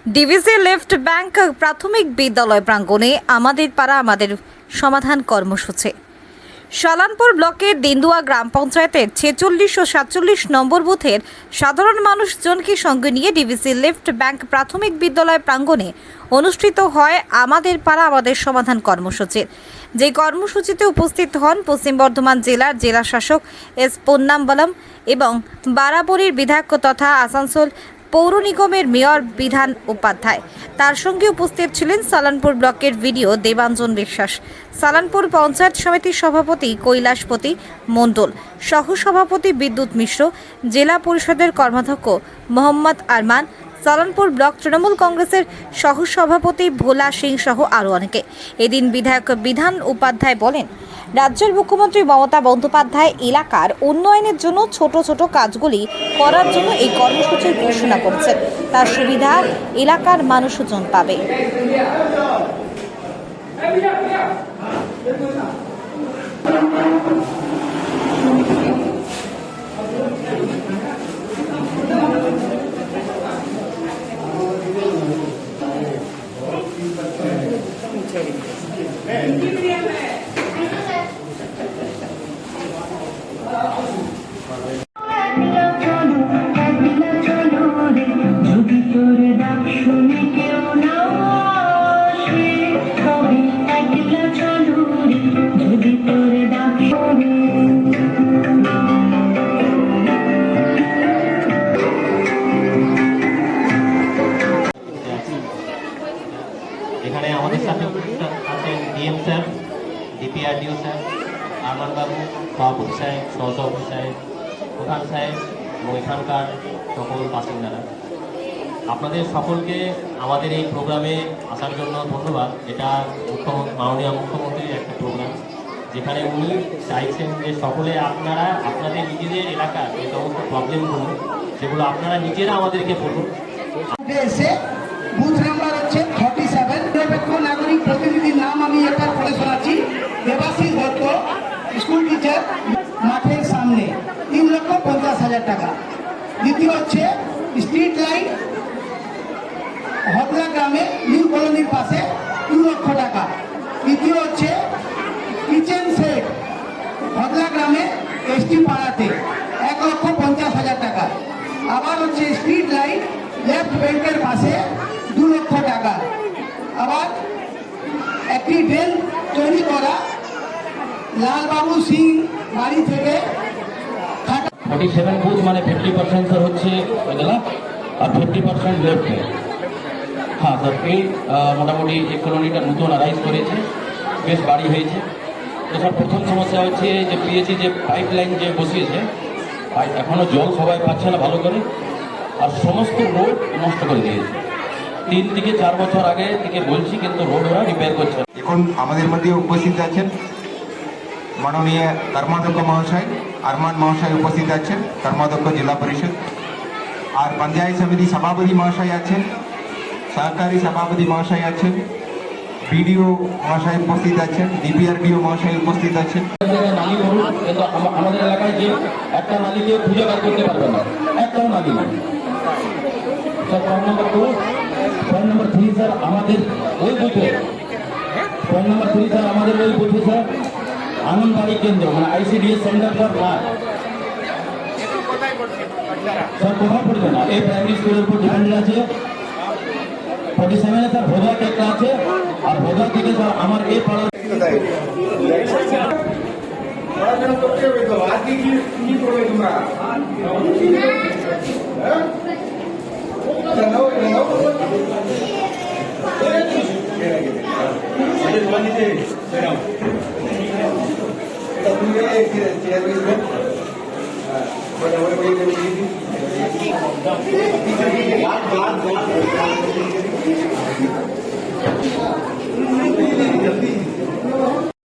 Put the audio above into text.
DVC left bank প্রাথমিক বিদ্যালয় প্রাঙ্গণে আমাদের পাড়া আমাদের সমাধান কর্মসূচি। সালানপুর ব্লকের দিন্দুয়া গ্রাম পঞ্চায়েতের 46 ও 47 নম্বর বুথের সাধারণ মানুষজনকে সঙ্গে নিয়ে ডিভিসি লেফট ব্যাংক প্রাথমিক বিদ্যালয় প্রাঙ্গণে অনুষ্ঠিত হয় আমাদের পাড়া আমাদের সমাধান কর্মসূচি। যে কর্মসূচিতে উপস্থিত হন পশ্চিম বর্ধমান জেলার জেলা শাসক এস পন্নাম্বলম এবং বারাবরীর বিধায়ক তথা আসানসোল পৌর নিগমের মেয়র বিধান উপাধ্যায়। তার সঙ্গে উপস্থিত ছিলেন সালানপুর ব্লকের ভিডিও দেবাঞ্জন বিশ্বাস, সালানপুর পঞ্চায়েত সমিতির সভাপতি কৈলাসপতি মণ্ডল, সহসভাপতি বিদ্যুৎ মিশ্র, জেলা পরিষদের কর্মাধ্যক্ষ মোহাম্মদ আরমান, সালানপুর ব্লক তৃণমূল কংগ্রেসের সহসভাপতি ভোলা সিং সহ আরও অনেকে। এদিন বিধায়ক বিধান উপাধ্যায় বলেন, রাজ্যের মুখ্যমন্ত্রী মমতা বন্দ্যোপাধ্যায় এলাকার উন্নয়নের জন্য ছোট ছোট কাজগুলি করার জন্য এই কর্মসূচির ঘোষণা করেছেন। তার সুবিধা এলাকার মানুষজন পাবে। এখানে আমাদের সাথে উপস্থিত আছেন DM sir, DPRDO sir, Arman বাবু, সভাপতি সাহেব, সহসভাপতি সাহেব, প্রধান সাহেব এবং এখানকার সকল বাসিন্দারা। আপনাদের সকলকে আমাদের এই প্রোগ্রামে আসার জন্য ধন্যবাদ। এটা মাননীয় মুখ্যমন্ত্রীর একটা প্রোগ্রাম, যেখানে উনি চাইছেন যে সকলে আপনারা আপনাদের নিজেদের এলাকার যে সমস্ত প্রবলেমগুলো সেগুলো আপনারা নিজেরা আমাদেরকে বলুন। বুথ নাম্বার হচ্ছে 47। নিরপেক্ষ নাগরিক প্রতিনিধির নাম আমি একবার পড়ে শোনাচ্ছি। দেবাশিস দত্ত, স্কুল টিচার, মাঠের সামনে 3,50,000 টাকা। দ্বিতীয় হচ্ছে স্ট্রিট লাইট হদলা গ্রামে নিউ কলোনির পাশে 2 লক্ষ টাকা। তৃতীয় হচ্ছে কিচেন সেট হদলা গ্রামে এসটি পাড়াতে 1,50,000 টাকা। আবার হচ্ছে স্ট্রিট লাইট লেফট ব্যাংকের পাশে 2 লক্ষ টাকা। আবার একটি ড্রেন তৈরি করা লালবাবু সিং বাড়ি থেকে 47 বুথ মানে 50% স্যার হচ্ছে এগুলা আর 50% লেফট। হ্যাঁ স্যার, এই মোটামুটি এই কলোনিটা নতুন আরাইজ করেছে, বেশ বাড়ি হয়েছে। তো স্যার প্রথম সমস্যা হচ্ছে যে পিএইচি যে পাইপ লাইন যে বসিয়েছে, এখনও জল সবাই পাচ্ছে না ভালো করে, আর সমস্ত রোড নষ্ট করে দিয়েছে। 3 থেকে 4 বছর আগে থেকে বলছি, কিন্তু রোড ওরা রিপেয়ার করছে। এখন আমাদের মধ্যে উপস্থিত আছেন মাননীয় কর্মাধ্যক্ষ মহাশয়, আরমান মহাশয় উপস্থিত আছেন, কর্মাধ্যক্ষ জেলা পরিষদ, আর পঞ্চায়েত সমিতি সভাপতি মহাশয় আছেন, সহকারী সভাপতি মহাশয় আছেন, বিডিও মহাশয় উপস্থিত আছেন, ডিপিআরডিও মহাশয় উপস্থিত আছেন। নালী বলুন, কিন্তু আমাদের এলাকায় যে একটা নালীকে খুঁজে বার করতে পারবে না, একটাও নালী নেই। Sir point number 2, point number 3 sir আমাদের ওই বুথে, পয়েন্ট নাম্বার 3 স্যার আমাদের ওই বুথে স্যার আঙ্গনবাড়ি কেন্দ্র মানে আইসিডিএস সেন্টার ফর না স্যার কোথাও পড়বে না। এই প্রাইমারি স্কুলের উপর ডিপেন্ডেন্ট আছে। 47 স্যার ভোদা একটা আছে, আর ভোদা থেকে স্যার আমার এই পাড়া পড়াশোনা করতে হবে তো। আর কি কি করবে তোমরা?